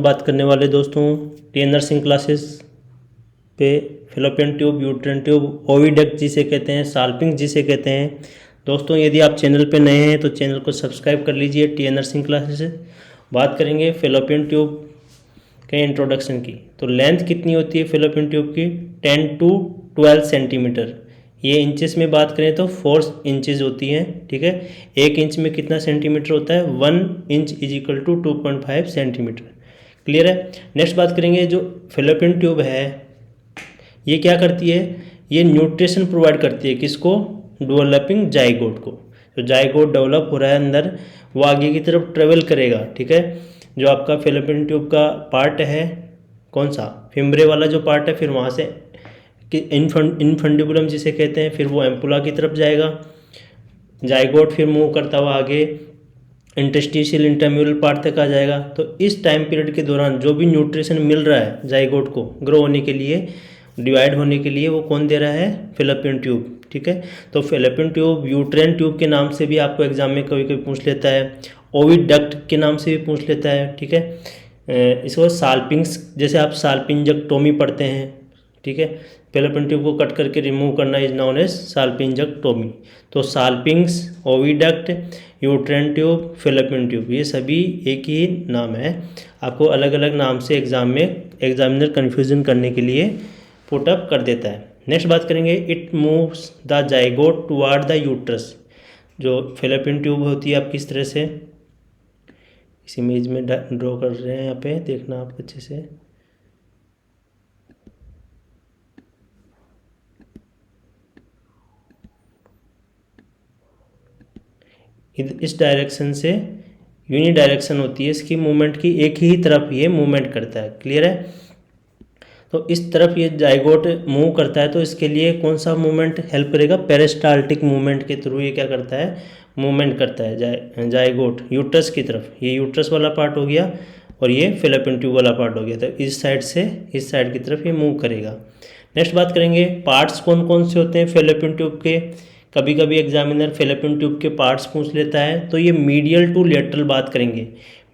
बात करने वाले दोस्तों टी नर्सिंग क्लासेस पे fallopian tube, uterine tube, oviduct जिसे कहते हैं, साल्पिंग जिसे कहते हैं। दोस्तों यदि आप चैनल पे नए हैं तो चैनल को सब्सक्राइब कर लीजिए। टी नर्सिंग क्लासेस बात करेंगे फैलोपियन ट्यूब के इंट्रोडक्शन की। तो लेंथ कितनी होती है फैलोपियन ट्यूब की? 10 to 12 सेंटीमीटर। ये इंचेस में बात करें तो 4 इंचेस होती हैं। ठीक है, 1 इंच में कितना सेंटीमीटर होता है? 1 inch is equal to 2.5 centimetre. Clear है। नेक्स्ट बात करेंगे, जो फैलोपियन ट्यूब है ये क्या करती है? ये न्यूट्रिशन प्रोवाइड करती है किसको? डेवलपिंग जाइगोट को। जो जाइगोट डेवलप हो रहा है अंदर वो आगे की तरफ ट्रेवल करेगा। ठीक है, जो आपका फैलोपियन ट्यूब का पार्ट है, कौन सा? फिम्ब्रे वाला जो पार्ट है, फिर वहाँ से कि इनफंडिबुलम जिसे कहते हैं, फिर वो एम्पुला की तरफ जाएगा। जाइगोट फिर मूव करता हुआ आगे इंटरस्टिशियल इंटरम्यूरल पार्ट तक आ जाएगा। तो इस टाइम पीरियड के दौरान जो भी न्यूट्रिशन मिल रहा है जाइगोट को ग्रो होने के लिए, डिवाइड होने के लिए, वो कौन दे रहा है? Fallopian tube. ठीक है, तो फैलोपियन ट्यूब यूट्राइन ट्यूब के नाम से भी आपको एग्जाम में कभी कभी पूछ लेता है, ओविडक्ट के नाम से भी पूछ लेता है। ठीक है, इसको साल्पिंग्स, जैसे आप साल्पिंजक्टोमी पढ़ते हैं। ठीक है, फैलोपियन ट्यूब को कट करके रिमूव करना इज नोन एज साल्पिंजक्टोमी। तो salpinx, oviduct, uterine tube, Fallopian tube, ये सभी एक ही नाम है। आपको अलग अलग नाम से एग्जाम में एग्जामिनर कन्फ्यूजन करने के लिए पुटअप कर देता है। नेक्स्ट बात करेंगे, it moves the zygote toward the uterus. जो फैलोपियन ट्यूब होती है आप किस तरह से इस इमेज में ड्रॉ कर रहे हैं, यहाँ पे देखना आप अच्छे से। इस डायरेक्शन से यूनि डायरेक्शन होती है इसकी मूवमेंट की, एक ही तरफ ये मूवमेंट करता है। क्लियर है। तो इस तरफ ये जाइगोट मूव करता है तो इसके लिए कौन सा मूवमेंट हेल्प करेगा? पेरिस्टाल्टिक मूवमेंट के थ्रू ये क्या करता है? मूवमेंट करता है जाइगोट यूट्रस की तरफ। ये यूट्रस वाला पार्ट हो गया और ये फैलोपियन ट्यूब वाला पार्ट हो गया। तो इस साइड से इस साइड की तरफ ये मूव करेगा। नेक्स्ट बात करेंगे, पार्ट्स कौन कौन से होते हैं फैलोपियन ट्यूब के। कभी कभी एग्जामिनर फैलोपियन ट्यूब के पार्ट्स पूछ लेता है, तो ये मीडियल टू लेटरल बात करेंगे।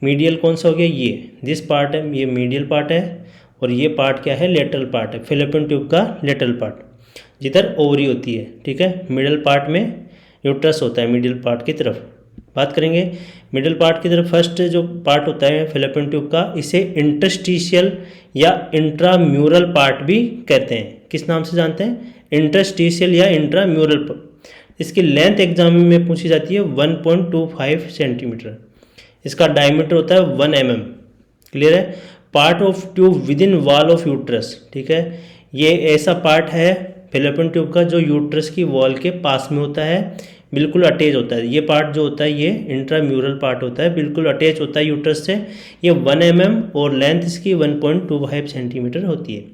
मीडियल कौन सा हो गया? ये दिस पार्ट है, ये मीडियल पार्ट है, और ये पार्ट क्या है? लेटरल पार्ट है, फैलोपियन ट्यूब का लेटरल पार्ट, जिधर ओवरी होती है। ठीक है, मिडल पार्ट में यूट्रस होता है, मिडिल पार्ट की तरफ बात करेंगे। मिडिल पार्ट की तरफ फर्स्ट जो पार्ट होता है फैलोपियन ट्यूब का, इसे इंटरस्टिशियल या इंट्राम्यूरल पार्ट भी कहते हैं। किस नाम से जानते हैं? इंटरस्टिशियल या इंट्राम्यूरल। इसकी लेंथ एग्जाम में पूछी जाती है 1.25 सेंटीमीटर। इसका डायमीटर होता है 1 mm। क्लियर है। Part of tube with in wall of uterus. ठीक है, ये ऐसा पार्ट है फैलोपियन ट्यूब का जो यूट्रस की वॉल के पास में होता है, बिल्कुल अटैच होता है। ये पार्ट जो होता है ये इंट्राम्यूरल पार्ट होता है, बिल्कुल अटैच होता है यूट्रस से। ये 1 mm और लेंथ इसकी 1.25 सेंटीमीटर होती है।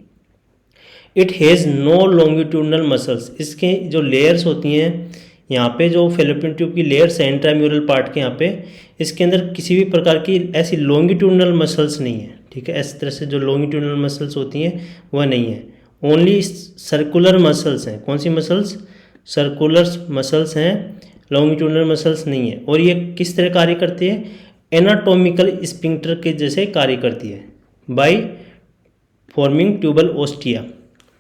It has no longitudinal muscles. इसके जो लेयर्स होती हैं यहाँ पे, जो फैलोपियन ट्यूब की लेयर्स है इंट्राम्यूरल पार्ट के यहाँ पे, इसके अंदर किसी भी प्रकार की ऐसी लॉन्गिट्यूडनल मसल्स नहीं है। ठीक है, इस तरह से जो लॉन्गिट्यूडनल मसल्स होती हैं वह नहीं है, ओनली सर्कुलर मसल्स हैं। कौन सी मसल्स? सर्कुलर मसल्स हैं, लॉन्गिट्यूडनल मसल्स नहीं है। और ये किस तरह कार्य करती है? एनाटॉमिकल स्पिंक्टर के जैसे कार्य करती है, बाय फॉर्मिंग ट्यूबल ओस्टिया।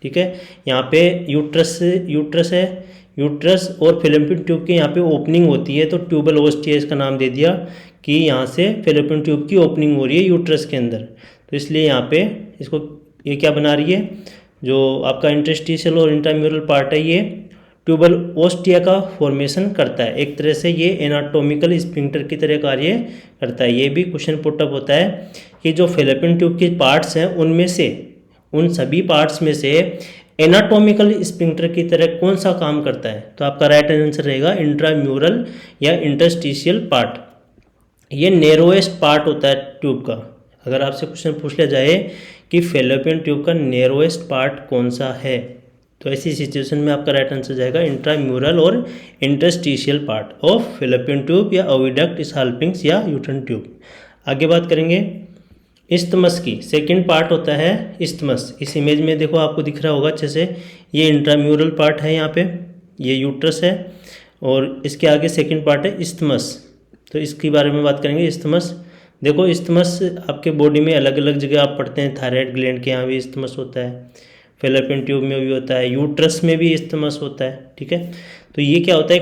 ठीक है, यहाँ पे यूट्रस है, यूट्रस और फैलोपियन ट्यूब के यहाँ पे ओपनिंग होती है, तो ट्यूबल ओस्टिया इसका नाम दे दिया कि यहाँ से फैलोपियन ट्यूब की ओपनिंग हो रही है यूट्रस के अंदर। तो इसलिए यहाँ पे इसको ये क्या बना रही है? जो आपका इंटरस्टिशियल और इंट्राम्यूरल पार्ट है ये ट्यूबल ओस्टिया का फॉर्मेशन करता है। एक तरह से ये एनाटॉमिकल स्पिंक्टर की तरह कार्य करता है। ये भी क्वेश्चन पुटअप होता है कि जो फैलोपियन ट्यूब के पार्ट्स हैं उनमें से, उन सभी पार्ट्स में से एनाटॉमिकल स्पिंक्टर की तरह कौन सा काम करता है? तो आपका राइट आंसर रहेगा इंट्राम्यूरल या इंटरस्टिशियल पार्ट। ये नेरोएस्ट पार्ट होता है ट्यूब का। अगर आपसे क्वेश्चन पूछ लिया जाए कि फैलोपियन ट्यूब का नेरोएस्ट पार्ट कौन सा है, तो ऐसी सिचुएशन में आपका राइट आंसर जाएगा इंट्राम्यूरल और interstitial part of fallopian tube या ओविडक्ट, साल्पिंग्स या यूट्राइन ट्यूब। आगे बात करेंगे इस्थमस की। सेकंड पार्ट होता है इस्थमस। इस इमेज में देखो आपको दिख रहा होगा अच्छे से, ये इंट्राम्यूरल पार्ट है, यहाँ पे ये यूट्रस है और इसके आगे सेकंड पार्ट है इस्थमस। तो इसके बारे में बात करेंगे इस्थमस। देखो इस्थमस आपके बॉडी में अलग अलग जगह आप पढ़ते हैं, थायराइड ग्लैंड के यहाँ भी इस्थमस होता है, फेलोपियन ट्यूब में भी होता है, यूट्रस में भी इस्थमस होता है, ठीक है। तो ये क्या होता है,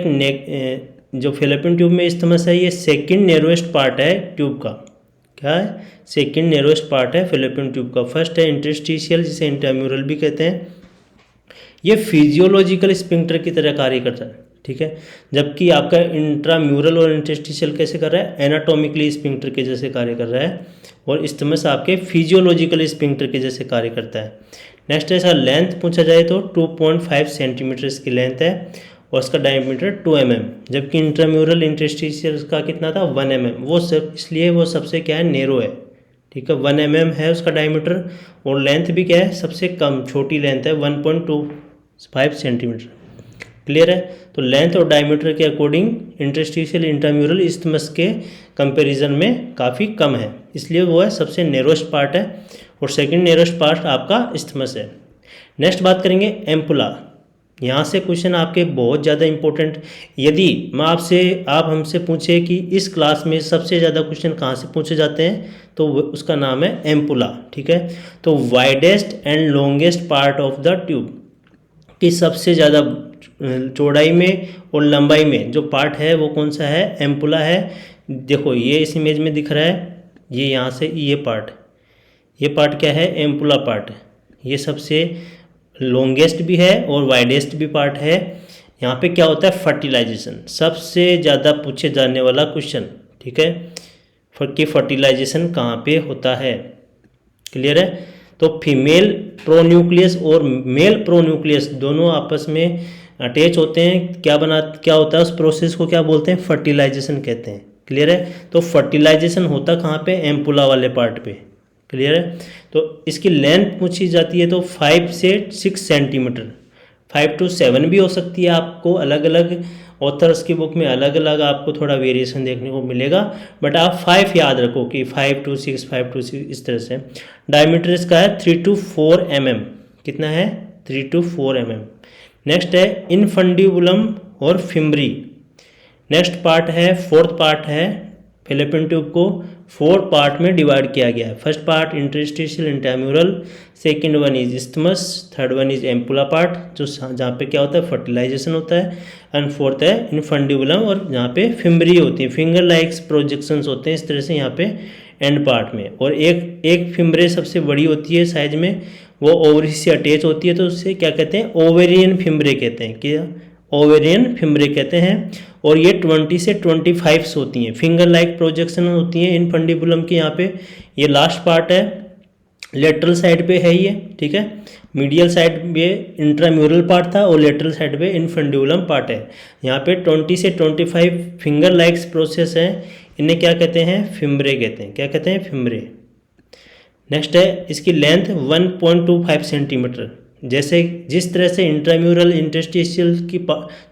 जो फेलोपियन ट्यूब में इस्थमस है ये सेकंड नैरोएस्ट पार्ट है ट्यूब का। क्या है? सेकंड नैरोएस्ट पार्ट है फेलोपियन ट्यूब का। फर्स्ट है इंटरस्टिशियल, जिसे इंट्राम्यूरल भी कहते हैं। ये फिजियोलॉजिकल स्पिंक्टर की तरह कार्य करता है, ठीक है। जबकि आपका इंट्राम्यूरल और इंटरस्टिशियल कैसे कर रहा है? एनाटॉमिकली स्पिंक्टर के जैसे कार्य कर रहा है, और इस्थमस आपके फिजियोलॉजिकल स्पिंक्टर के जैसे कार्य करता है। नेक्स्ट है इसका लेंथ पूछा जाए तो 2.5 सेंटीमीटर इसकी लेंथ है, और इसका डायमीटर 2 mm, जबकि इंट्राम्यूरल इंटरस्टिशियल का कितना था? 1 mm। वो सब इसलिए वो सबसे क्या है? नैरो है, ठीक है। 1 mm है उसका डायमीटर, और लेंथ भी क्या है? सबसे कम छोटी लेंथ है 1.25 सेंटीमीटर। क्लियर है? तो लेंथ और डायमीटर के अकॉर्डिंग इंटरस्टिशियल इंट्राम्यूरल इस्थमस के कंपैरिजन में काफ़ी कम है, इसलिए वो है सबसे नैरोस्ट पार्ट है, और सेकंड नैरोस्ट पार्ट आपका इस्थमस है। नेक्स्ट बात करेंगे एम्पुला। यहाँ से क्वेश्चन आपके बहुत ज़्यादा इंपॉर्टेंट, यदि आप हमसे पूछे कि इस क्लास में सबसे ज़्यादा क्वेश्चन कहाँ से पूछे जाते हैं, तो उसका नाम है एम्पुला, ठीक है। तो widest and longest part of the tube की सबसे ज़्यादा चौड़ाई में और लंबाई में जो पार्ट है वो कौन सा है? एम्पुला है। देखो ये इस इमेज में दिख रहा है, ये यहाँ से ये पार्ट क्या है? एम्पुला पार्ट है। ये सबसे लॉन्गेस्ट भी है और वाइडेस्ट भी पार्ट है। यहाँ पे क्या होता है? फर्टिलाइजेशन, सबसे ज़्यादा पूछे जाने वाला क्वेश्चन, ठीक है, कि फर्टिलाइजेशन कहाँ पे होता है। क्लियर है? तो फीमेल प्रोन्यूक्लियस और मेल प्रोन्यूक्लियस दोनों आपस में अटैच होते हैं, क्या होता है उस प्रोसेस को क्या बोलते हैं? फर्टिलाइजेशन कहते हैं। क्लियर है? तो फर्टिलाइजेशन होता कहाँ पे? एम्पुला वाले पार्ट पे। क्लियर है? तो इसकी लेंथ पूछी जाती है तो 5 से 6 सेंटीमीटर, 5 to 7 भी हो सकती है। आपको अलग अलग ऑथर्स की बुक में अलग अलग आपको थोड़ा वेरिएशन देखने को मिलेगा, बट आप 5 याद रखो कि 5 to 6, 5 to 6 इस तरह से। डायमीटर इसका है 3 to 4 mm। कितना है? 3 to 4 mm। नेक्स्ट है इनफंडिबुलम और फिम्बरी। नेक्स्ट पार्ट है, फोर्थ पार्ट है, फेलोपियन ट्यूब को 4 पार्ट में डिवाइड किया गया है। First part interstitial intramural, second one is isthmus, third one is ampulla part, जो जहाँ पे क्या होता है? फर्टिलाइजेशन होता है, एंड फोर्थ है इनफंडिबुलम, और जहाँ पे फिम्बरी होती है, फिंगर लाइक्स प्रोजेक्शंस होते हैं इस तरह से यहाँ पे एंड पार्ट में। और एक फिम्बरे सबसे बड़ी होती है साइज में, वो ओवरी से अटैच होती है, तो उससे क्या कहते हैं? ओवेरियन फिम्बरे कहते हैं। क्या? ओवेरियन फिम्बरे कहते हैं। और ये 20 से 25 होती हैं, फिंगर लाइक प्रोजेक्शन होती हैं इनफंडिबुलम की। यहाँ पे ये लास्ट पार्ट है, लेटरल साइड पे है ये, ठीक है। मीडियल साइड पे इंट्राम्यूरल पार्ट था और लेटरल साइड पे इनफंडिबुलम पार्ट है। यहाँ पे 20 से 25 फिंगर लाइक्स प्रोसेस हैं, इन्हें क्या कहते हैं? फिम्बरे कहते हैं। क्या कहते हैं? फिम्बरे। नेक्स्ट है इसकी लेंथ 1.25 सेंटीमीटर। जैसे जिस तरह से इंट्राम्यूरल इंटरस्टिशियल की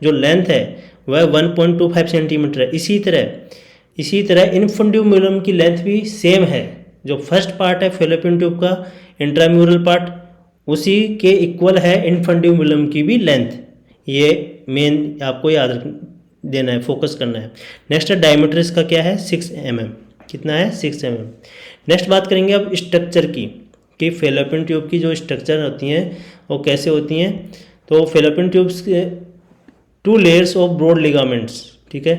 जो लेंथ है वह 1.25 सेंटीमीटर है, इसी तरह इनफंडिबुलम की लेंथ भी सेम है। जो फर्स्ट पार्ट है फेलोपियन ट्यूब का इंट्राम्यूरल पार्ट, उसी के इक्वल है इनफंडिबुलम की भी लेंथ। ये मेन आपको याद देना है, फोकस करना है। नेक्स्ट है डायमीटर इसका क्या है? 6 mm। कितना है? 6 mm। नेक्स्ट बात करेंगे अब स्ट्रक्चर की, कि फेलोपियन ट्यूब की जो स्ट्रक्चर होती हैं वो कैसे होती हैं। तो फेलोपियन ट्यूब्स के 2 लेयर्स ऑफ ब्रॉड लिगामेंट्स, ठीक है।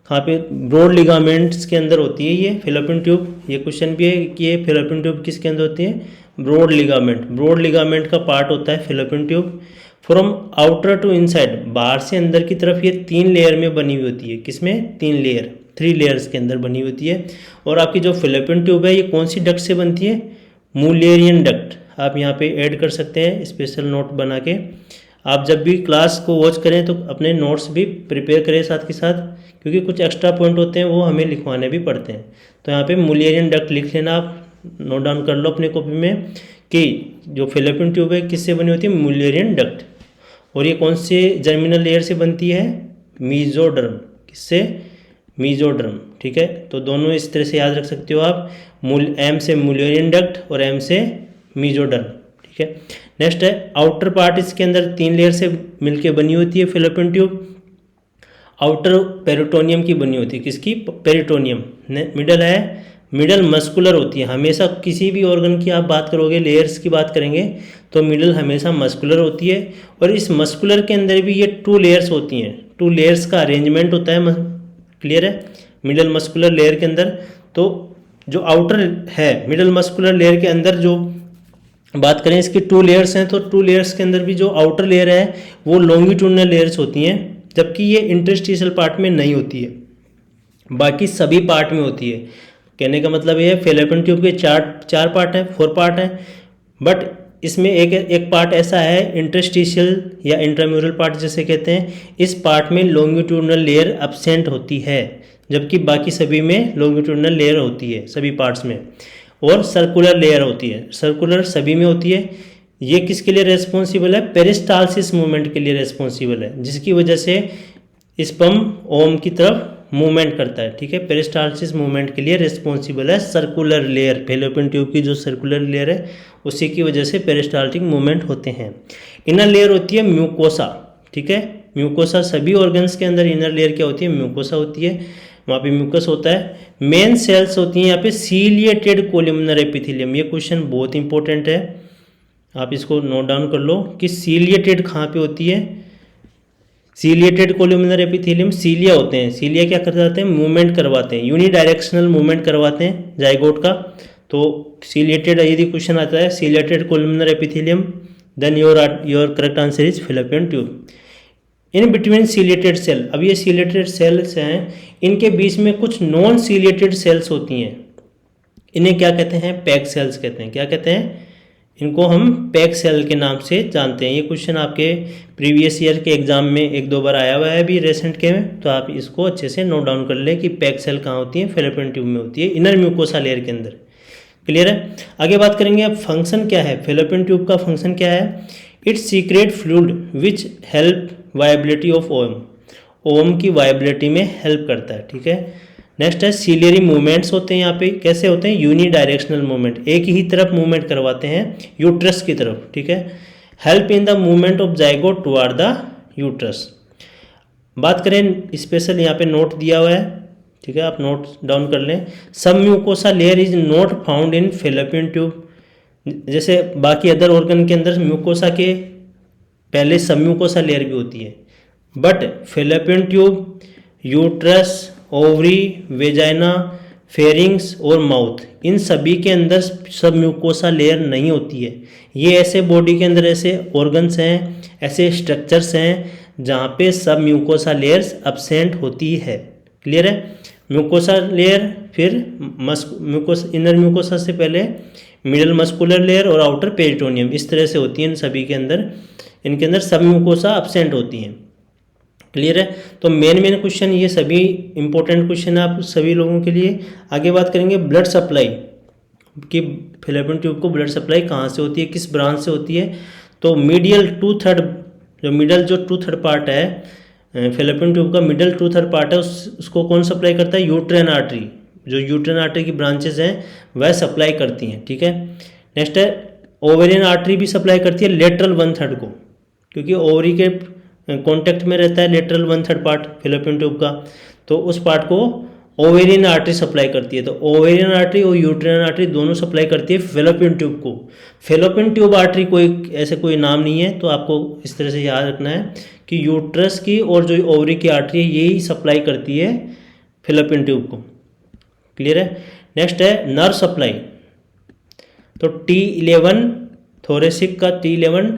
कहाँ पे? ब्रॉड लिगामेंट्स के अंदर होती है ये फेलोपियन ट्यूब। ये क्वेश्चन भी है कि ये फेलोपियन ट्यूब किसके अंदर होती है? ब्रॉड लिगामेंट का पार्ट होता है fallopian tube. From outer to inside, बाहर से अंदर की तरफ ये 3 लेयर में बनी हुई होती है। किसमें? 3 लेयर्स के अंदर बनी होती है। और आपकी जो फेलोपियन ट्यूब है ये कौन सी डक्ट से बनती है? Mullerian duct. आप यहाँ पे ऐड कर सकते हैं स्पेशल नोट बना के। आप जब भी क्लास को वॉच करें तो अपने नोट्स भी प्रिपेयर करें साथ के साथ, क्योंकि कुछ एक्स्ट्रा पॉइंट होते हैं वो हमें लिखवाने भी पड़ते हैं। तो यहाँ पे मुलेरियन डक्ट लिख लेना, आप नोट डाउन कर लो अपने कॉपी में कि जो फेलोपियन ट्यूब है किससे बनी होती है? Mullerian duct. और ये कौन से जर्मिनल लेयर से बनती है? मीजोडर्म। किससे? मीजोडर्म, ठीक है। तो दोनों इस तरह से याद रख सकते हो आप, एम से मुलेरियन डक्ट और एम से मीजोडर्म, ठीक है। नेक्स्ट है आउटर पार्ट, इसके अंदर 3 लेयर से मिलके बनी होती है फेलोपियन ट्यूब। आउटर पेरिटोनियम की बनी होती है। किसकी? पेरिटोनियम। मिडल है मिडल मस्कुलर होती है। हमेशा किसी भी ऑर्गन की आप बात करोगे, लेयर्स की बात करेंगे तो मिडल हमेशा मस्कुलर होती है। और इस मस्कुलर के अंदर भी ये 2 लेयर्स होती हैं, 2 लेयर्स का अरेंजमेंट होता है। क्लियर है? मिडल मस्कुलर लेयर के अंदर तो जो आउटर है मिडल मस्कुलर लेयर के अंदर जो बात करें इसकी 2 लेयर्स हैं, तो 2 लेयर्स के अंदर भी जो आउटर लेयर है वो लॉन्गिट्यूडनल लेयर्स होती हैं, जबकि ये इंटरस्टिशियल पार्ट में नहीं होती है, बाकी सभी पार्ट में होती है। कहने का मतलब ये है फेलोपियन ट्यूब के चार पार्ट हैं, 4 पार्ट हैं, बट इसमें एक पार्ट ऐसा है इंटरस्टिशियल या इंट्राम्यूरल पार्ट जिसे कहते हैं, इस पार्ट में लॉन्गिट्यूडनल लेयर एब्सेंट होती है, जबकि बाकी सभी में लॉन्गिट्यूडनल लेयर होती है सभी पार्ट्स में। और सर्कुलर लेयर होती है, सर्कुलर सभी में होती है। ये किसके लिए रेस्पॉन्सिबल है? पेरिस्टालसिस मूवमेंट के लिए रेस्पॉन्सिबल है, जिसकी वजह से स्पर्म ओवम की तरफ मूवमेंट करता है। ठीक है, पेरिस्टालसिस मूवमेंट के लिए रिस्पॉन्सिबल है सर्कुलर लेयर। फेलोपियन ट्यूब की जो सर्कुलर लेयर है उसी की वजह से पेरिस्टाल्टिक मूवमेंट होते हैं। इनर लेयर होती है म्यूकोसा। ठीक है, म्यूकोसा सभी ऑर्गन्स के अंदर इनर लेयर क्या होती है? म्यूकोसा होती है, वहाँ पे म्यूकस होता है। मेन सेल्स होती हैं यहाँ पे सीलिएटेड कोलुमिनर एपिथेलियम। ये क्वेश्चन बहुत इंपॉर्टेंट है, आप इसको नोट डाउन कर लो कि सीलिएटेड कहाँ पे होती है। सीलिएटेड कोलुमिनर एपिथेलियम, सीलिया होते हैं, सीलिया क्या कर जाते हैं? मूवमेंट करवाते हैं, यूनिडायरेक्शनल मूवमेंट करवाते हैं जाइगोट का। तो सीलिएटेड यदि क्वेश्चन आता है ciliated columnar epithelium, then your correct answer is Fallopian tube. In between ciliated cell, अब ये सीलिएटेड सेल्स हैं, इनके बीच में कुछ नॉन सीलिएटेड सेल्स होती हैं, इन्हें क्या कहते हैं? पैक सेल्स कहते हैं। क्या कहते हैं? इनको हम पैक सेल के नाम से जानते हैं। ये क्वेश्चन आपके प्रीवियस ईयर के एग्जाम में 1-2 बार आया हुआ है अभी रिसेंट के में, तो आप इसको अच्छे से नोट डाउन कर लें कि पैक सेल कहाँ होती है? फेलोपियन ट्यूब में होती है, इनर म्यूकोसा लेयर के अंदर। क्लियर है? आगे बात करेंगे अब फंक्शन क्या है, फेलोपियन ट्यूब का फंक्शन क्या है? It secret fluid which help viability of ovum, ovum की वायबिलिटी में हेल्प करता है। ठीक है, नेक्स्ट है सीलियरी मूवमेंट्स होते हैं यहाँ पे, कैसे होते हैं? यूनिडायरेक्शनल मूवमेंट, एक ही तरफ मूवमेंट करवाते हैं यूट्रस की तरफ। ठीक है, help in the movement of zygote toward the uterus. बात करें स्पेशल यहाँ पे नोट दिया हुआ है, ठीक है, आप नोट डाउन कर लें। सब mucosa layer is not found in fallopian tube. जैसे बाकी अदर ऑर्गन के अंदर म्यूकोसा के पहले सब म्यूकोसा लेयर भी होती है, but fallopian tube, uterus, ovary, vagina, pharynx और माउथ, इन सभी के अंदर सब म्यूकोसा लेयर नहीं होती है। ये ऐसे बॉडी के अंदर ऐसे ऑर्गन्स हैं, ऐसे स्ट्रक्चर्स हैं जहाँ पे सब म्यूकोसा लेयर्स एब्सेंट होती है। क्लियर है? म्यूकोसा लेयर, फिर म्यूकोसा, इनर म्यूकोसा से पहले मिडल मस्कुलर लेयर और आउटर पेरिटोनियम, इस तरह से होती है इन सभी के अंदर। इनके अंदर सब म्यूकोसा एब्सेंट होती हैं। क्लियर है? तो मेन क्वेश्चन ये सभी इंपॉर्टेंट क्वेश्चन है आप सभी लोगों के लिए। आगे बात करेंगे ब्लड सप्लाई कि फेलोपियन ट्यूब को ब्लड सप्लाई कहाँ से होती है, किस ब्रांच से होती है? तो मीडियल 2/3, जो मिडल जो 2/3 पार्ट है फेलोपियन ट्यूब का, मिडल 2/3 पार्ट है, उसको कौन सप्लाई करता है? Uterine artery. जो यूट्राइन आर्टरी की ब्रांचेज हैं वह सप्लाई करती हैं। ठीक है, नेक्स्ट है ओवेरियन आर्टरी भी सप्लाई करती है लेटरल 1/3 को, क्योंकि ओवरी के कॉन्टेक्ट में रहता है लेटरल 1/3 पार्ट फेलोपियन ट्यूब का, तो उस पार्ट को ओवेरियन आर्टरी सप्लाई करती है। तो ओवेरियन आर्टरी और यूट्राइन आर्टरी दोनों सप्लाई करती है फेलोपियन ट्यूब को। फेलोपियन ट्यूब आर्टरी कोई ऐसे कोई नाम नहीं है, तो आपको इस तरह से याद रखना है कि यूट्रस की और जो ओवरी की आर्टरी है यही सप्लाई करती है फेलोपियन ट्यूब को। क्लियर है? नेक्स्ट है नर्व सप्लाई। तो T11 थोरेसिक का T11,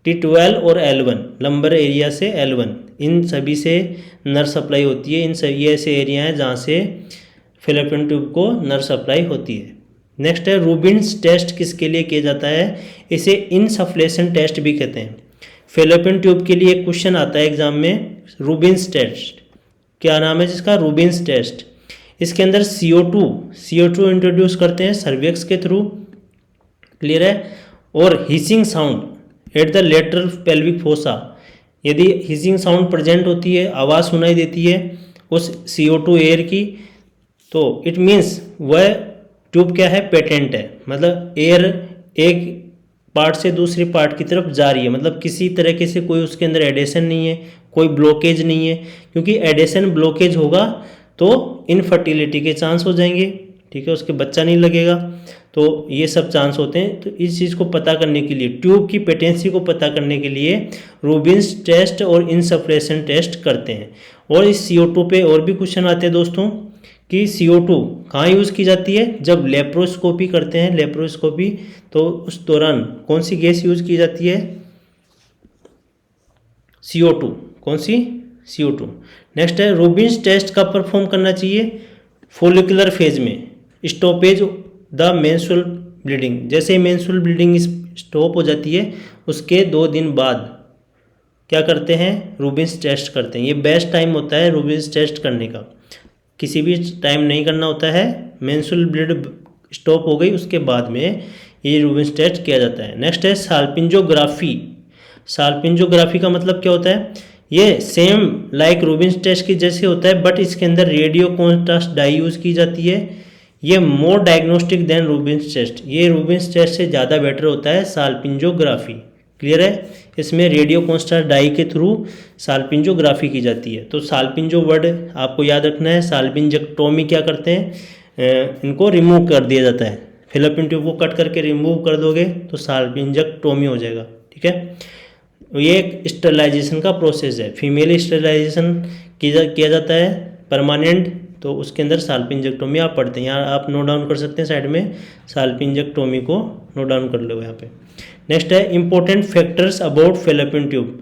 T12 और L1 लंबर एरिया से L1, इन सभी से नर्व सप्लाई होती है। इन सभी ऐसे एरिया हैं जहाँ से फेलोपियन ट्यूब को नर्व सप्लाई होती है। नेक्स्ट है रूबिन्स टेस्ट किसके लिए किया जाता है? इसे इनसफ्लेशन टेस्ट भी कहते हैं। फेलोपियन ट्यूब के लिए एक क्वेश्चन आता है एग्जाम में, रूबिन्स टेस्ट, क्या नाम है जिसका? Rubin's test. इसके अंदर CO2 इंट्रोड्यूस करते हैं सर्विक्स के थ्रू। क्लियर है? और hissing sound at the lateral pelvic fossa, यदि हिसिंग साउंड प्रेजेंट होती है, आवाज़ सुनाई देती है उस CO2 एयर की, तो इट मीन्स वह ट्यूब क्या है? पेटेंट है, मतलब एयर एक पार्ट से दूसरी पार्ट की तरफ जा रही है, मतलब किसी तरीके से कोई उसके अंदर एडेशन नहीं है, कोई ब्लॉकेज नहीं है, क्योंकि एडेशन ब्लॉकेज होगा तो इनफर्टिलिटी के चांस हो जाएंगे। ठीक है, उसके बच्चा नहीं लगेगा, तो ये सब चांस होते हैं। तो इस चीज़ को पता करने के लिए, ट्यूब की पेटेंसी को पता करने के लिए रूबिन्स टेस्ट और इनसफिशिएंट टेस्ट करते हैं। और इस CO2 पे और भी क्वेश्चन आते हैं दोस्तों कि CO2 कहाँ यूज़ की जाती है, जब लेप्रोस्कोपी करते हैं, लेप्रोस्कोपी, तो उस दौरान कौन सी गैस यूज़ की जाती है, CO2, कौन सी, CO2। नेक्स्ट है रूबिन्स टेस्ट कब परफॉर्म करना चाहिए, फोलिकुलर फेज में, स्टॉपेज द मेंस्ट्रुअल ब्लीडिंग, जैसे ही मेंस्ट्रुअल ब्लीडिंग स्टॉप हो जाती है उसके 2 दिन बाद क्या करते हैं, रूबिन्स टेस्ट करते हैं। ये बेस्ट टाइम होता है रूबिन्स टेस्ट करने का, किसी भी टाइम नहीं करना होता है, मेंस्ट्रुअल ब्लीड स्टॉप हो गई उसके बाद में ये रूबिन्स टेस्ट किया जाता है। नेक्स्ट है साल्पिंजोग्राफी। साल्पिंजोग्राफी का मतलब क्या होता है, ये सेम लाइक रूबिन्स टेस्ट की जैसे होता है, बट इसके अंदर रेडियो कॉन्ट्रास्ट डाई यूज़ की जाती है। ये मोर डायग्नोस्टिक देन रूबिन्स टेस्ट, ये रूबिन्स टेस्ट से ज़्यादा बेटर होता है साल्पिंजोग्राफी। क्लियर है, इसमें रेडियो कॉन्ट्रास्ट डाई के थ्रू साल्पिंजोग्राफी की जाती है। तो साल्पिंजो वर्ड आपको याद रखना है। साल्पिंजेक्टोमी क्या करते हैं, इनको रिमूव कर दिया जाता है, फिलिपिन ट्यूब को कट करके रिमूव कर दोगे तो साल्पिंजेक्टोमी हो जाएगा, ठीक है। ये एक स्टरलाइजेशन का प्रोसेस है, फीमेल स्टरलाइजेशन किया जाता है परमानेंट, तो उसके अंदर साल्पिंजेक्टोमी आप पढ़ते हैं, यहाँ आप नोट डाउन कर सकते हैं साइड में, साल्पिंजेक्टोमी को नोट डाउन कर लो यहाँ पे। नेक्स्ट है important factors about fallopian tube.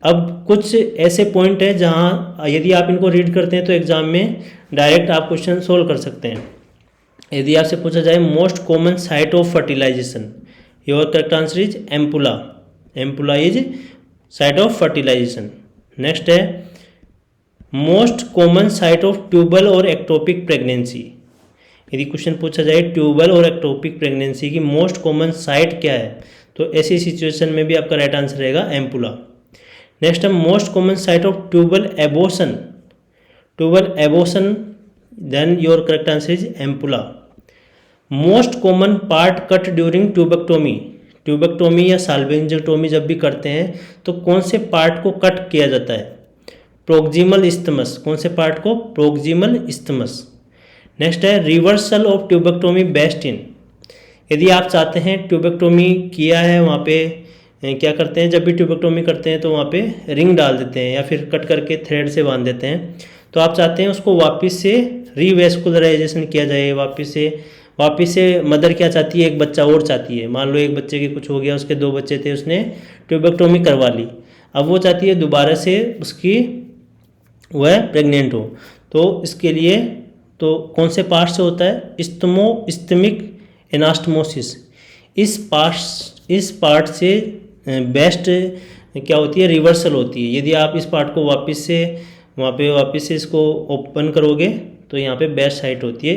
अब कुछ ऐसे पॉइंट है जहाँ यदि आप इनको रीड करते हैं तो एग्जाम में डायरेक्ट आप क्वेश्चन सोल्व कर सकते हैं। यदि आपसे पूछा जाए most common site of fertilisation, your correct answer is ampulla, ampulla is site of fertilisation. Next है most common site of tubal और एक्टोपिक प्रेगनेंसी। यदि क्वेश्चन पूछा जाए ट्यूबल और एक्टोपिक प्रेगनेंसी की मोस्ट कॉमन साइट क्या है, तो ऐसी सिचुएशन में भी आपका राइट आंसर रहेगा एम्पुला। नेक्स्ट है most common site of tubal abortion, tubal abortion, then your correct answer is ampulla. Most common part cut during tubectomy, tubectomy या साल्पिंजेक्टोमी जब भी करते हैं तो कौन से पार्ट को कट किया जाता है, प्रोक्सिमल इस्थमस, कौन से पार्ट को, प्रोक्सिमल इस्थमस। नेक्स्ट है reversal of tubectomy best in, यदि आप चाहते हैं ट्यूबेक्टोमी किया है वहाँ पे क्या करते हैं, जब भी ट्यूबेक्टोमी करते हैं तो वहाँ पे रिंग डाल देते हैं या फिर कट करके थ्रेड से बांध देते हैं, तो आप चाहते हैं उसको वापस से रीवेस्कुलराइजेशन किया जाए, वापस से मदर क्या चाहती है, एक बच्चा और चाहती है, मान लो एक बच्चे के कुछ हो गया, उसके 2 बच्चे थे, उसने ट्यूबेक्टोमी करवा ली, अब वो चाहती है दोबारा से उसकी वह प्रेग्नेंट हो, तो इसके लिए तो कौन से पार्ट से होता है, इस्थमिक एनास्टमोसिस, इस पार्ट से बेस्ट क्या होती है, रिवर्सल होती है। यदि आप इस पार्ट को वापस से इसको ओपन करोगे तो यहाँ पे बेस्ट साइट होती है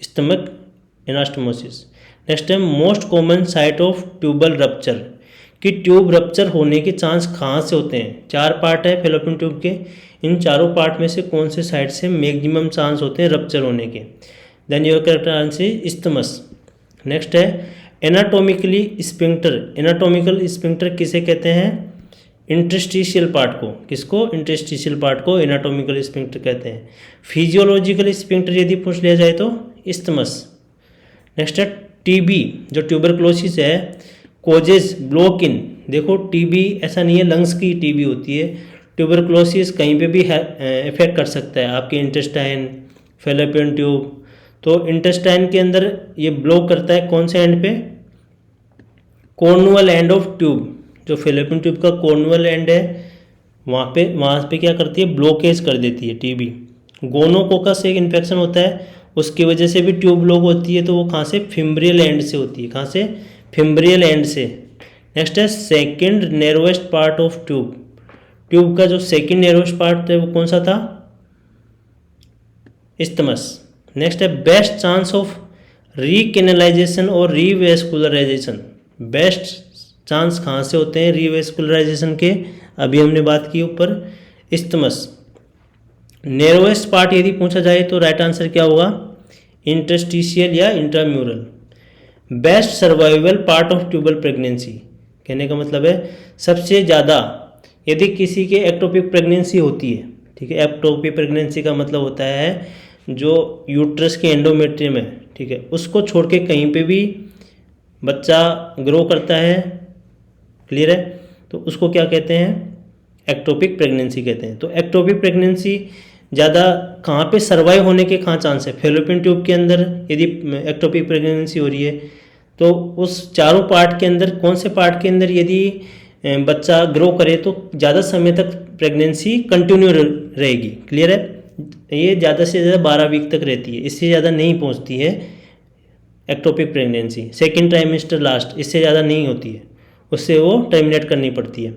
इस्थमिक एनास्टमोसिस। नेक्स्ट है most common site of tubal rupture, कि ट्यूब रप्चर होने के चांस कहाँ से होते हैं, 4 पार्ट है फेलोपियन ट्यूब के, इन चारों पार्ट में से कौन से साइड से मैक्सिमम चांस होते हैं रप्चर होने के, then your correct answer is isthmus. Next है एनाटोमिकली स्पिंक्टर, एनाटोमिकल स्पिंक्टर किसे कहते हैं, इंटरस्टिशियल पार्ट को, किसको, इंटरस्टिशियल पार्ट को एनाटोमिकल स्पिंक्टर कहते हैं। फिजियोलॉजिकल स्पिंक्टर यदि पूछ लिया जाए तो इस्थमस। नेक्स्ट है टीबी, जो ट्यूबरक्लोसिस है, कोजेज ब्लॉक इन, देखो टीबी ऐसा नहीं है लंग्स की टीबी होती है, ट्यूबरक्लोसिस कहीं पे भी इफेक्ट कर सकता है आपके इंटेस्टाइन, फेलोपियन ट्यूब, तो इंटेस्टाइन के अंदर ये ब्लॉक करता है कौन से एंड पे, कॉर्नुअल एंड ऑफ ट्यूब, जो फेलोपियन ट्यूब का कॉर्नुअल एंड है वहाँ पे क्या करती है, ब्लॉकेज कर देती है टीबी। गोनोकोकस एक इन्फेक्शन होता है, उसकी वजह से भी ट्यूब ब्लॉक होती है, तो वो कहाँ से, फिम्ब्रियल एंड से होती है, कहाँ से, फिम्ब्रियल एंड से। नेक्स्ट है second narrowest part of tube, tube का जो सेकेंड नैरोएस्ट पार्ट है वो कौन सा था, इस्थमस। नेक्स्ट है बेस्ट चांस ऑफ रीकेनलाइजेशन और रीवेस्कुलराइजेशन, बेस्ट चांस कहाँ से होते हैं रीवेस्कुलराइजेशन के, अभी हमने बात की ऊपर, इस्थमस। नैरोएस्ट पार्ट यदि पूछा जाए तो राइट आंसर क्या होगा, इंटरस्टिशियल या intramural. Best survival part of tubal pregnancy, कहने का मतलब है सबसे ज़्यादा यदि किसी के एक्टोपिक प्रेगनेंसी होती है, ठीक है, एक्टोपिक प्रेगनेंसी का मतलब होता है जो यूट्रस के एंडोमेट्रियम है, ठीक है, उसको छोड़ के कहीं पे भी बच्चा ग्रो करता है, क्लियर है, तो उसको क्या कहते हैं, एक्टोपिक प्रेगनेंसी कहते हैं। तो एक्टोपिक प्रेगनेंसी ज़्यादा कहाँ पे सर्वाइव होने के कहाँ चांस है, फेलोपियन ट्यूब के अंदर यदि एक्टोपिक प्रेगनेंसी हो रही है तो उस चारों पार्ट के अंदर कौन से पार्ट के अंदर यदि बच्चा ग्रो करे तो ज़्यादा समय तक प्रेगनेंसी कंटिन्यू रहेगी, क्लियर है। ये ज़्यादा से ज़्यादा 12 वीक तक रहती है, इससे ज़्यादा नहीं पहुंचती है ectopic pregnancy. Second trimester last, इससे ज़्यादा नहीं होती है, उससे वो टर्मिनेट करनी पड़ती है।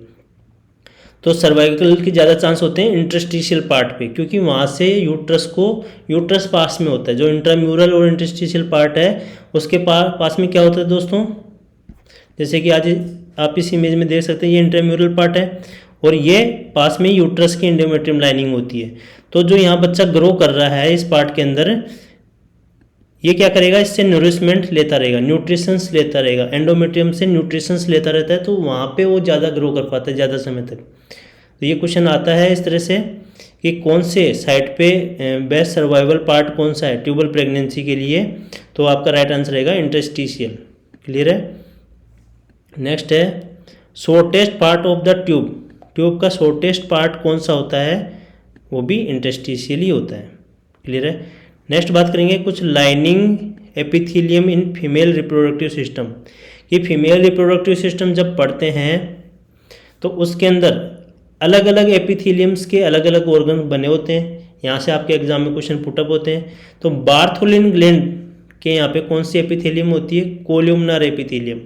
तो सर्वाइकल के ज़्यादा चांस होते हैं इंटरस्टिशियल पार्ट पे, क्योंकि वहाँ से यूट्रस पास में होता है, जो इंट्राम्यूरल और इंटरस्टिशियल पार्ट है उसके पास में क्या होता है दोस्तों, जैसे कि आज आप इस इमेज में देख सकते हैं, ये इंट्राम्यूरल पार्ट है और ये पास में यूट्रस की एंडोमेट्रियम लाइनिंग होती है। तो जो यहाँ बच्चा ग्रो कर रहा है इस पार्ट के अंदर, ये क्या करेगा, इससे न्यूरिशमेंट लेता रहेगा, न्यूट्रिशंस लेता रहेगा, एंडोमेट्रियम से न्यूट्रिशंस लेता रहता है, तो वहाँ पे वो ज़्यादा ग्रो कर पाता है ज़्यादा समय तक। तो ये क्वेश्चन आता है इस तरह से कि कौन से साइट पे बेस्ट सर्वाइवल पार्ट कौन सा है ट्यूबल प्रेगनेंसी के लिए, तो आपका राइट आंसर रहेगा इंटरस्टिशियल, क्लियर है। नेक्स्ट है shortest part of the tube का शॉर्टेस्ट पार्ट कौन सा होता है, वो भी इंटरस्टिशियल ही होता है, क्लियर है। नेक्स्ट बात करेंगे कुछ lining epithelium in female reproductive system. कि फीमेल रिप्रोडक्टिव सिस्टम जब पढ़ते हैं तो उसके अंदर अलग अलग एपिथेलियम्स के अलग अलग ऑर्गन बने होते हैं, यहाँ से आपके एग्जाम में क्वेश्चन पुटअप होते हैं। तो बार्थोलिन ग्लैंड के यहाँ पे कौन सी एपिथेलियम होती है, कोल्यूमनर एपिथेलियम।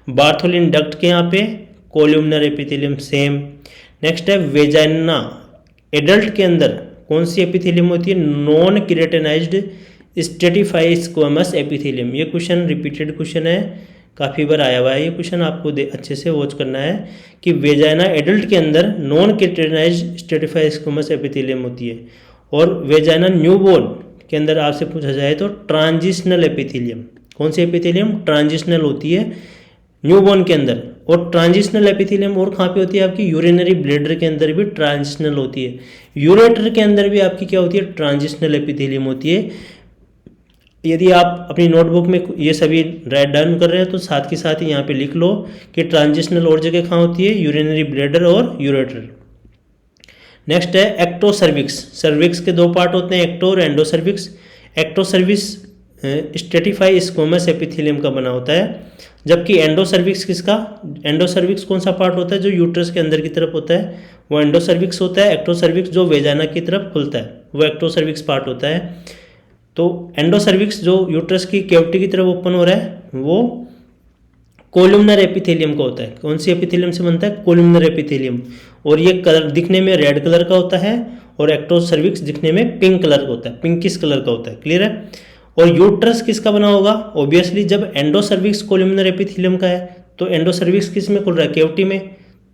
बार्थोलिन डक्ट के यहाँ पे कोल्यूमनर एपिथेलियम सेम। नेक्स्ट है वेजाइना एडल्ट के अंदर कौन सी एपिथेलियम होती है, non keratinized stratified squamous epithelium. ये क्वेश्चन रिपीटेड क्वेश्चन है, काफ़ी बार आया हुआ है ये क्वेश्चन, आपको अच्छे से वॉच करना है कि वेजाइना एडल्ट के अंदर non keratinized stratified squamous epithelium होती है, और वेजाइना न्यूबॉर्न के अंदर आपसे पूछा जाए तो ट्रांजिशनल एपिथेलियम। कौन सी एपिथेलियम, ट्रांजिशनल होती है न्यूबॉर्न के अंदर। और ट्रांजिशनल एपिथेलियम और कहाँ पे होती है आपकी, यूरिनरी ब्लैडर के अंदर भी ट्रांजिशनल होती है, यूरेटर के अंदर भी आपकी क्या होती है, ट्रांजिशनल एपिथेलियम होती है। यदि आप अपनी नोटबुक में ये सभी राइट डाउन कर रहे हैं तो साथ के साथ ही यहाँ पे लिख लो कि ट्रांजिशनल और जगह कहाँ होती है, यूरिनरी ब्लैडर और यूरेटर। नेक्स्ट है एक्टो सर्विक्स। सर्विक्स के दो पार्ट होते हैं, एक्टो और endo cervix. Ecto cervix stratify squamous epithelium का बना होता है, जबकि एंडो सर्विक्स किसका, एंडो सर्विक्स कौन सा पार्ट होता है, जो यूट्रस के अंदर की तरफ होता है वो एंडो सर्विक्स होता है। एक्टो सर्विक्स जो वेजाना की तरफ खुलता है वो एक्टो सर्विक्स पार्ट होता है। तो एंडो सर्विक्स जो यूट्रस की कैविटी की तरफ ओपन हो रहा है वो कोलुमनर एपिथेलियम का होता है। कौन सी एपिथेलियम से बनता है, कोलुमनर एपिथेलियम, और ये कलर दिखने में रेड कलर का होता है और एक्टो सर्विक्स दिखने में पिंक कलर का होता है, पिंकिश कलर का होता है, क्लियर है। और यूट्रस किसका बना होगा, ऑब्वियसली जब एंडो सर्विक्स कोलुमनर एपिथेलियम का है तो एंडो सर्विक्स किस में खुल रहा है, कैविटी में।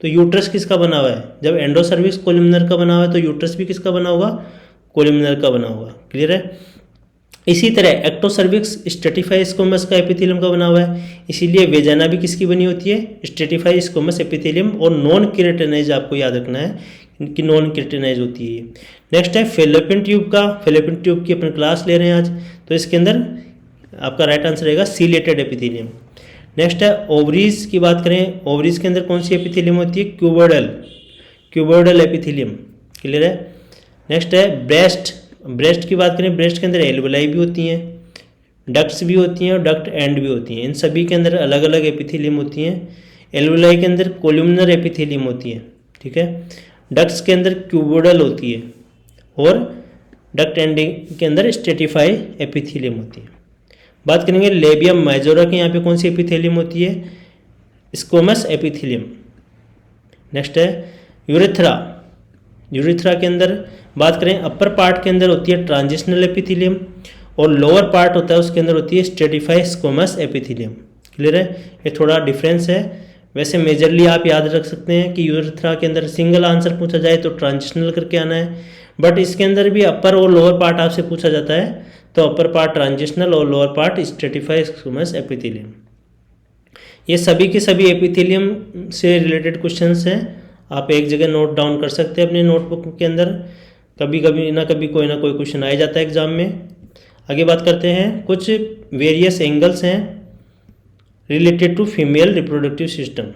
तो यूट्रस किसका बना हुआ है, जब एंडो सर्विक्स कोलुमनर का बना हुआ है तो यूट्रस भी किसका बना होगा, कोलुमनर का बना होगा, क्लियर है। इसी तरह एक्टो सर्विक्स स्ट्रेटिफाई स्क्वेमस का एपिथेलियम का बना हुआ है, इसीलिए वेजाना भी किसकी बनी होती है, स्ट्रेटिफाई स्क्वेमस एपिथेलियम, और नॉन केराटिनाइज आपको याद रखना है कि नॉन केराटिनाइज होती है। नेक्स्ट है फेलोपियन ट्यूब का। फेलोपियन ट्यूब की अपन क्लास ले रहे हैं आज, तो इसके अंदर आपका राइट आंसर रहेगा सीलेटेड एपिथेलियम। नेक्स्ट है ओवरीज की बात करें, ओवरीज के अंदर कौन सी एपिथेलियम होती है, क्यूबोइडल एपिथेलियम, क्लियर है। नेक्स्ट है ब्रेस्ट की बात करें, ब्रेस्ट के अंदर एल्वेलाई भी होती हैं, डक्ट्स भी होती हैं और डक्ट एंड भी होती हैं, इन सभी के अंदर अलग अलग एपिथेलियम होती हैं। एल्वेलाई के अंदर कोलुमनर एपिथेलियम होती है, ठीक है। डक्ट्स के अंदर क्यूबोइडल होती है और डक्ट एंड के अंदर स्ट्रेटिफाई एपिथेलियम होती है। बात करेंगे लेबियम माइजोरा के यहाँ पे कौन सी एपिथेलियम होती है, स्क्वेमस एपिथेलियम। नेक्स्ट है यूरेथ्रा के अंदर बात करें, अपर पार्ट के अंदर होती है ट्रांजिशनल एपिथेलियम और लोअर पार्ट होता है उसके अंदर होती है स्ट्रेटिफाई स्क्वेमस एपिथेलियम, क्लियर है। ये थोड़ा डिफरेंस है, वैसे मेजरली आप याद रख सकते हैं कि यूरेथ्रा के अंदर सिंगल आंसर पूछा जाए तो ट्रांजिशनल करके आना है, बट इसके अंदर भी अपर और लोअर पार्ट आपसे पूछा जाता है तो अपर पार्ट ट्रांजिशनल और lower part Stratify squamous epithelium. ये सभी के सभी एपिथेलियम से रिलेटेड क्वेश्चंस हैं, आप एक जगह नोट डाउन कर सकते हैं अपने नोटबुक के अंदर। कभी कभी ना कभी कोई ना कोई क्वेश्चन आ जाता है एग्जाम में। आगे बात करते हैं, कुछ वेरियस एंगल्स हैं related to female reproductive system.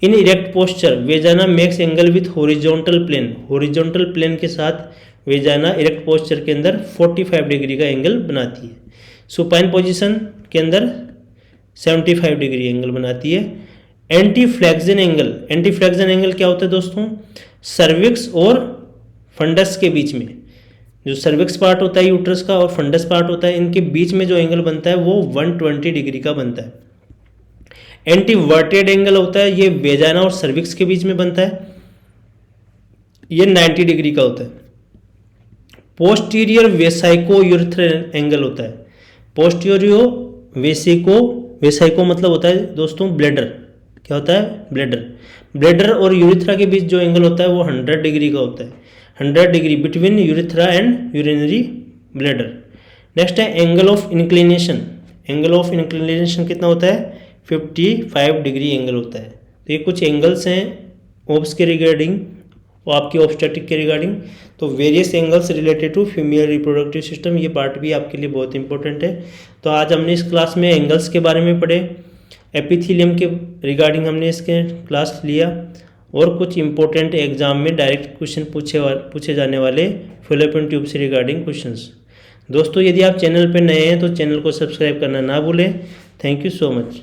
In erect posture vagina makes angle with horizontal plane, horizontal plane के साथ वेजाना इरेक्ट पोस्चर के अंदर 45 डिग्री का एंगल बनाती है। सुपाइन पोजीशन के अंदर 75 डिग्री एंगल बनाती है। Anti flexion angle, anti flexion angle क्या होता है दोस्तों, सर्विक्स और फंडस के बीच में, जो सर्विक्स पार्ट होता है यूट्रस का और फंडस पार्ट होता है, इनके बीच में जो एंगल बनता है वो 120 डिग्री का बनता है। एंटी वर्टेड एंगल होता है, ये वेजाना और सर्विक्स के बीच में बनता है, ये 90 डिग्री का होता है। पोस्टीरियर वेसाइको यूरिथ्रल एंगल होता है, पोस्टीरियो वेसिको, वेसाइको मतलब होता है दोस्तों ब्लेडर, क्या होता है ब्लेडर, ब्लेडर और यूरिथ्रा के बीच जो एंगल होता है वो 100 डिग्री का होता है, 100 degree between urethra and urinary bladder. Next है angle of inclination, angle of inclination कितना होता है 55 डिग्री एंगल होता है। तो ये कुछ एंगल्स हैं ओब्स के रिगार्डिंग और आपकी ऑब्स्टेटिक के रिगार्डिंग। तो various angles related to female reproductive system, ये पार्ट भी आपके लिए बहुत इंपॉर्टेंट है। तो आज हमने इस क्लास में एंगल्स के बारे में पढ़े, एपिथेलियम के रिगार्डिंग हमने इसके क्लास लिया और कुछ इंपॉर्टेंट एग्जाम में डायरेक्ट क्वेश्चन पूछे जाने वाले फैलोपियन ट्यूब से रिगार्डिंग क्वेश्चंस। दोस्तों यदि आप चैनल पर नए हैं तो चैनल को सब्सक्राइब करना ना भूलें। Thank you so much.